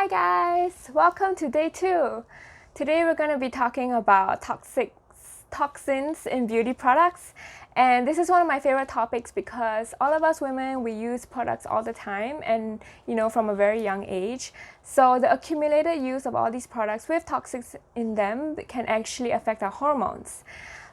Hi guys, welcome to day 2. Today we're going to be talking about toxins in beauty products, and this is one of my favorite topics because all of us women, we use products all the time and from a very young age. So the accumulated use of all these products with toxins in them can actually affect our hormones.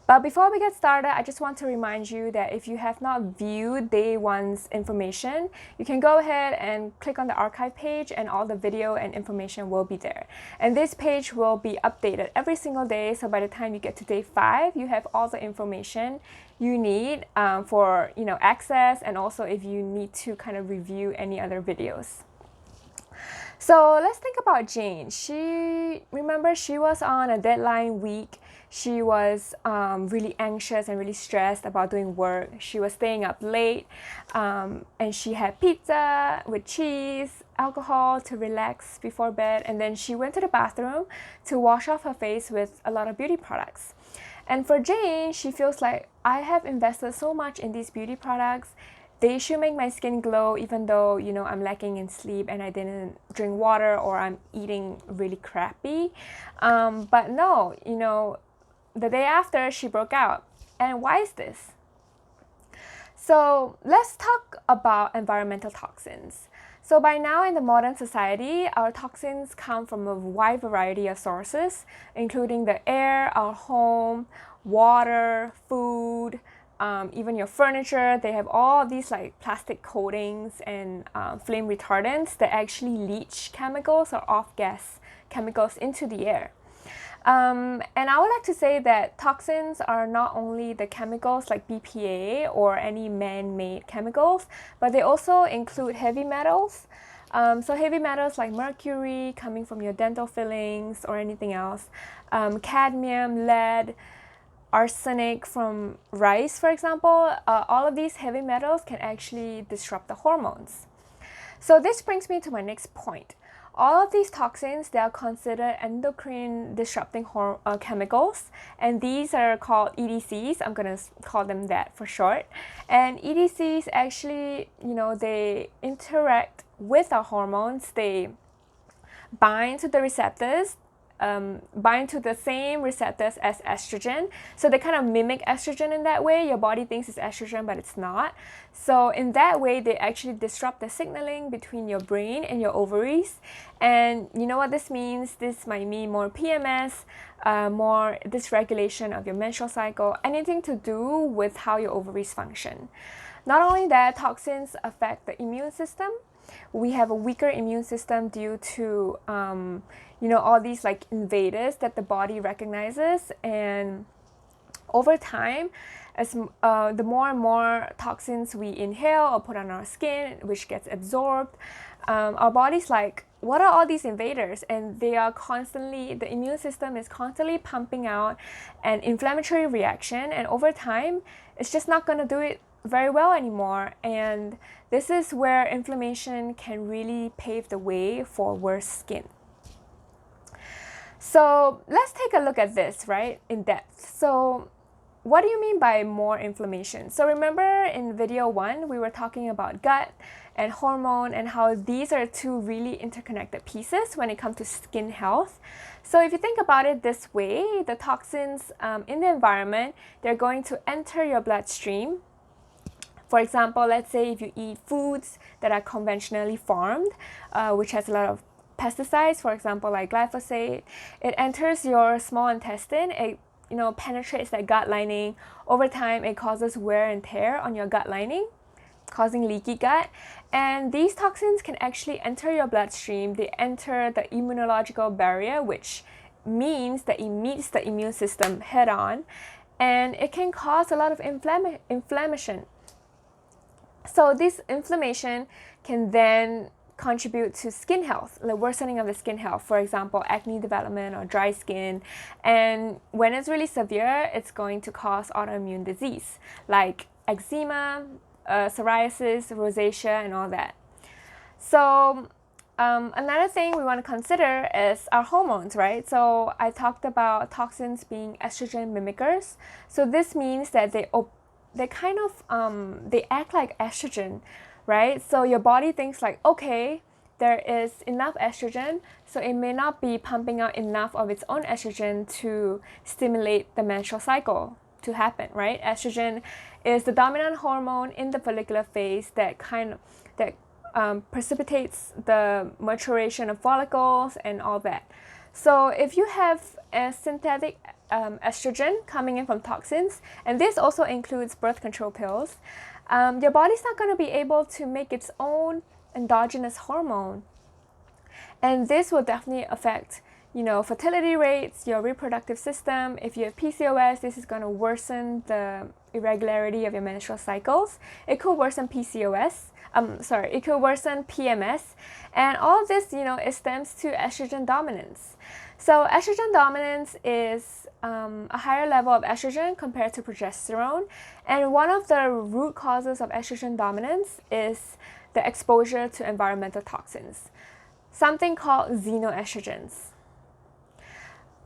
But before we get started, I just want to remind you that if you have not viewed day 1's information, you can go ahead and click on the archive page and all the video and information will be there. And this page will be updated every single day, so by the time you get to day 5, you have all the information you need for access, and also if you need to kind of review any other videos. So let's think about Jane. She was on a deadline week. She was really anxious and really stressed about doing work. She was staying up late, and she had pizza with cheese, alcohol to relax before bed, and then she went to the bathroom to wash off her face with a lot of beauty products. And for Jane, she feels like, I have invested so much in these beauty products. They should make my skin glow even though, I'm lacking in sleep and I didn't drink water or I'm eating really crappy. But no, the day after she broke out. And why is this? So let's talk about environmental toxins. So by now in the modern society, our toxins come from a wide variety of sources, including the air, our home, water, food, even your furniture. They have all these like plastic coatings and flame retardants that actually leach chemicals or off-gas chemicals into the air. And I would like to say that toxins are not only the chemicals like BPA or any man-made chemicals, but they also include heavy metals. So heavy metals like mercury coming from your dental fillings or anything else, cadmium, lead, arsenic from rice, for example. All of these heavy metals can actually disrupt the hormones. So this brings me to my next point. All of these toxins, they are considered endocrine disrupting chemicals, and these are called EDCs. I'm going to call them that for short. And EDCs actually, they interact with our hormones. They bind to the receptors, bind to the same receptors as estrogen. So they kind of mimic estrogen in that way. Your body thinks it's estrogen, but it's not. So in that way, they actually disrupt the signaling between your brain and your ovaries. And you know what this means? This might mean more PMS, more dysregulation of your menstrual cycle, anything to do with how your ovaries function. Not only that, toxins affect the immune system. We have a weaker immune system due to all these like invaders that the body recognizes, and over time, as the more and more toxins we inhale or put on our skin, which gets absorbed, our body's like, what are all these invaders? And they are constantly, the immune system is constantly pumping out an inflammatory reaction, and over time, it's just not going to do it very well anymore. And this is where inflammation can really pave the way for worse skin. So let's take a look at this, right, in depth. So what do you mean by more inflammation? So remember in video 1, we were talking about gut and hormone and how these are two really interconnected pieces when it comes to skin health. So if you think about it this way, the toxins in the environment, they're going to enter your bloodstream. For example, let's say if you eat foods that are conventionally farmed, which has a lot of pesticides, for example, like glyphosate, it enters your small intestine. It penetrates that gut lining. Over time, it causes wear and tear on your gut lining, causing leaky gut. And these toxins can actually enter your bloodstream. They enter the immunological barrier, which means that it meets the immune system head on, and it can cause a lot of inflammation. So this inflammation can then contribute to skin health, the worsening of the skin health, for example, acne development or dry skin. And when it's really severe, it's going to cause autoimmune disease like eczema, psoriasis, rosacea, and all that. So another thing we want to consider is our hormones, right? So I talked about toxins being estrogen mimickers. So this means that they act like estrogen, right? So your body thinks like, okay, there is enough estrogen, so it may not be pumping out enough of its own estrogen to stimulate the menstrual cycle to happen, right? Estrogen is the dominant hormone in the follicular phase that precipitates the maturation of follicles and all that. So if you have a synthetic estrogen coming in from toxins, and this also includes birth control pills, your body's not going to be able to make its own endogenous hormone, and this will definitely affect fertility rates, your reproductive system. If you have PCOS, this is going to worsen the irregularity of your menstrual cycles. It could worsen it could worsen PMS, and all of this, it stems to estrogen dominance. So estrogen dominance is a higher level of estrogen compared to progesterone, and one of the root causes of estrogen dominance is the exposure to environmental toxins, something called xenoestrogens.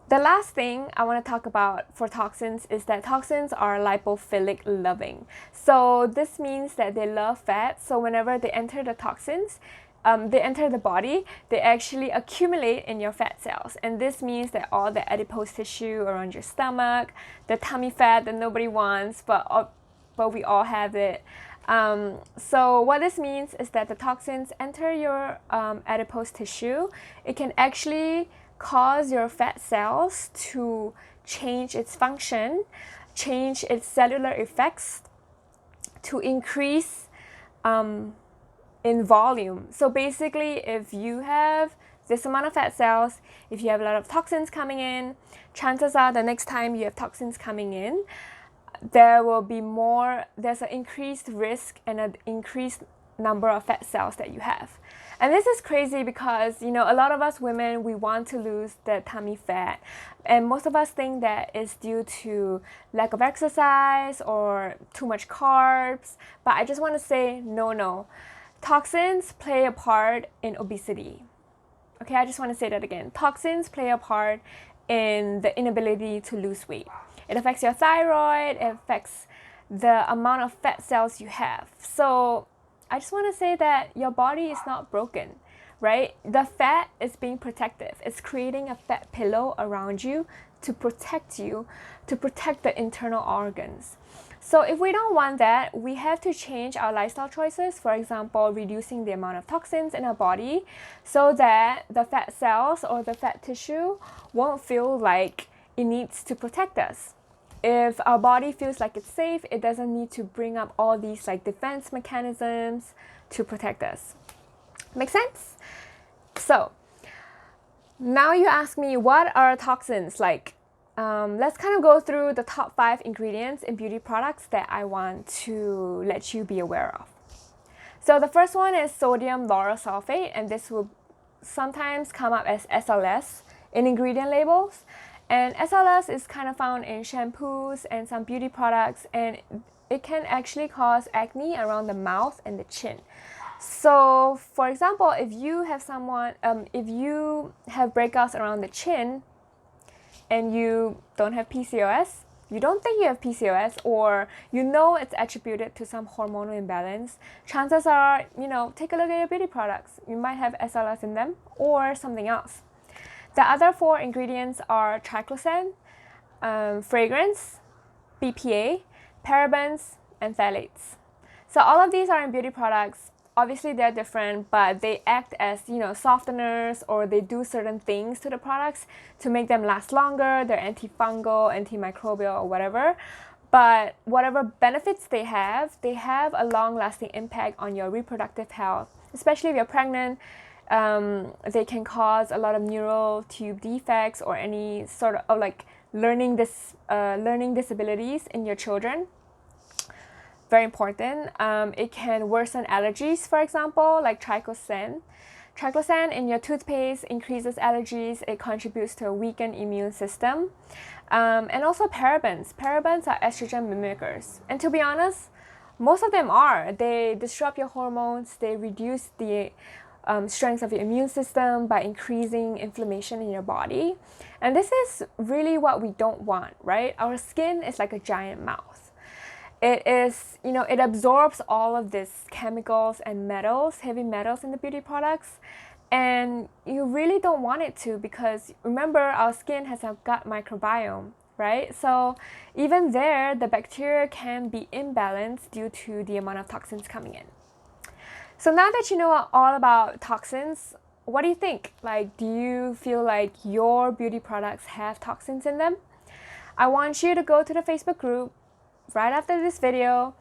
The last thing I want to talk about for toxins is that toxins are lipophilic loving. So this means that they love fat. So whenever they enter the toxins, they enter the body, they actually accumulate in your fat cells. And this means that all the adipose tissue around your stomach, the tummy fat that nobody wants, but we all have it. So what this means is that the toxins enter your adipose tissue. It can actually cause your fat cells to change its function, change its cellular effects to increase in volume. So basically, if you have this amount of fat cells, if you have a lot of toxins coming in, chances are the next time you have toxins coming in, there's an increased risk and an increased number of fat cells that you have. And this is crazy because, a lot of us women, we want to lose the tummy fat. And most of us think that is due to lack of exercise or too much carbs. But I just want to say, no. Toxins play a part in obesity. Okay, I just want to say that again. Toxins play a part in the inability to lose weight. It affects your thyroid, it affects the amount of fat cells you have. So I just want to say that your body is not broken, right? The fat is being protective. It's creating a fat pillow around you to protect the internal organs. So if we don't want that, we have to change our lifestyle choices. For example, reducing the amount of toxins in our body so that the fat cells or the fat tissue won't feel like it needs to protect us. If our body feels like it's safe, it doesn't need to bring up all these defense mechanisms to protect us. Make sense? So now you ask me, what are toxins like? Let's kind of go through the top 5 ingredients in beauty products that I want to let you be aware of. So the first one is sodium lauryl sulfate, and this will sometimes come up as SLS in ingredient labels. And SLS is kind of found in shampoos and some beauty products, and it can actually cause acne around the mouth and the chin. So, for example, if you have breakouts around the chin and you don't have PCOS, you don't think you have PCOS, or it's attributed to some hormonal imbalance, chances are, take a look at your beauty products. You might have SLS in them or something else. The other 4 ingredients are triclosan, fragrance, BPA, parabens, and phthalates. So all of these are in beauty products. Obviously, they're different, but they act as, softeners, or they do certain things to the products to make them last longer. They're antifungal, antimicrobial, or whatever. But whatever benefits they have a long-lasting impact on your reproductive health, especially if you're pregnant. They can cause a lot of neural tube defects or any sort of learning disabilities in your children. Very important. It can worsen allergies, for example, like triclosan. Triclosan in your toothpaste increases allergies. It contributes to a weakened immune system. And also parabens. Parabens are estrogen mimickers. And to be honest, most of them are. They disrupt your hormones. They reduce the strength of your immune system by increasing inflammation in your body. And this is really what we don't want, right? Our skin is like a giant mouth. it is, it absorbs all of these chemicals and metals, heavy metals in the beauty products. And you really don't want it to, because remember, our skin has a gut microbiome, right? So even there, the bacteria can be imbalanced due to the amount of toxins coming in. So now that you know all about toxins, what do you think? Like, do you feel like your beauty products have toxins in them? I want you to go to the Facebook group right after this video,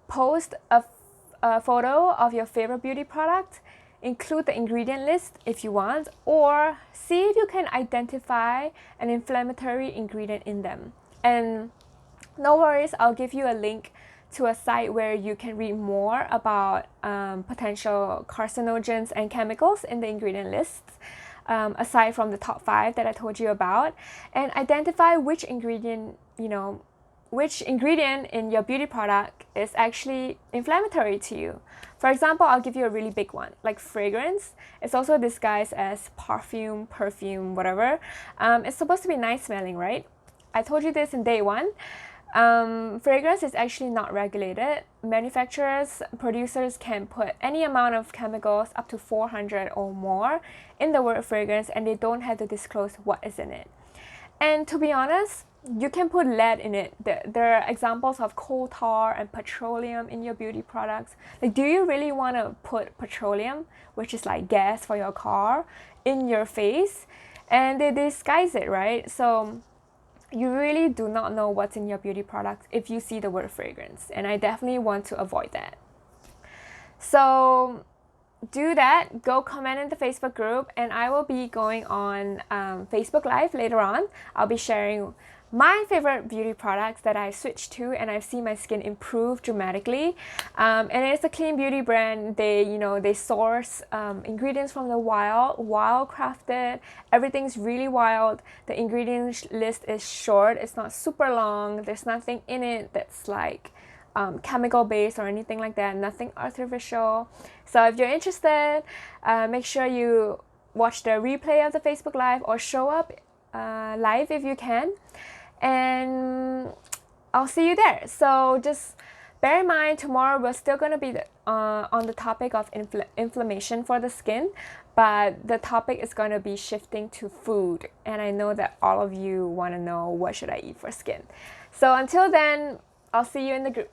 post a photo of your favorite beauty product, include the ingredient list if you want, or see if you can identify an inflammatory ingredient in them. And no worries, I'll give you a link to a site where you can read more about potential carcinogens and chemicals in the ingredient lists, aside from the top 5 that I told you about, and identify which ingredient in your beauty product is actually inflammatory to you. For example, I'll give you a really big one, like fragrance. It's also disguised as perfume, whatever. It's supposed to be nice smelling, right? I told you this in day 1. Fragrance is actually not regulated. Manufacturers, producers can put any amount of chemicals, up to 400 or more, in the word fragrance, and they don't have to disclose what is in it. And to be honest, you can put lead in it. There are examples of coal tar and petroleum in your beauty products. Like, do you really want to put petroleum, which is like gas for your car, in your face? And they disguise it, right? So you really do not know what's in your beauty products if you see the word fragrance. And I definitely want to avoid that. So do that, go comment in the Facebook group, and I will be going on Facebook Live later on. I'll be sharing my favorite beauty products that I switched to, and I've seen my skin improve dramatically. And it's a clean beauty brand. They source ingredients from the wild crafted. Everything's really wild. The ingredients list is short. It's not super long. There's nothing in it that's like chemical based or anything like that. Nothing artificial. So if you're interested, make sure you watch the replay of the Facebook Live or show up live if you can. And I'll see you there. So just bear in mind, tomorrow we're still going to be on the topic of inflammation for the skin, but the topic is going to be shifting to food. And I know that all of you want to know, what should I eat for skin? So until then, I'll see you in the group.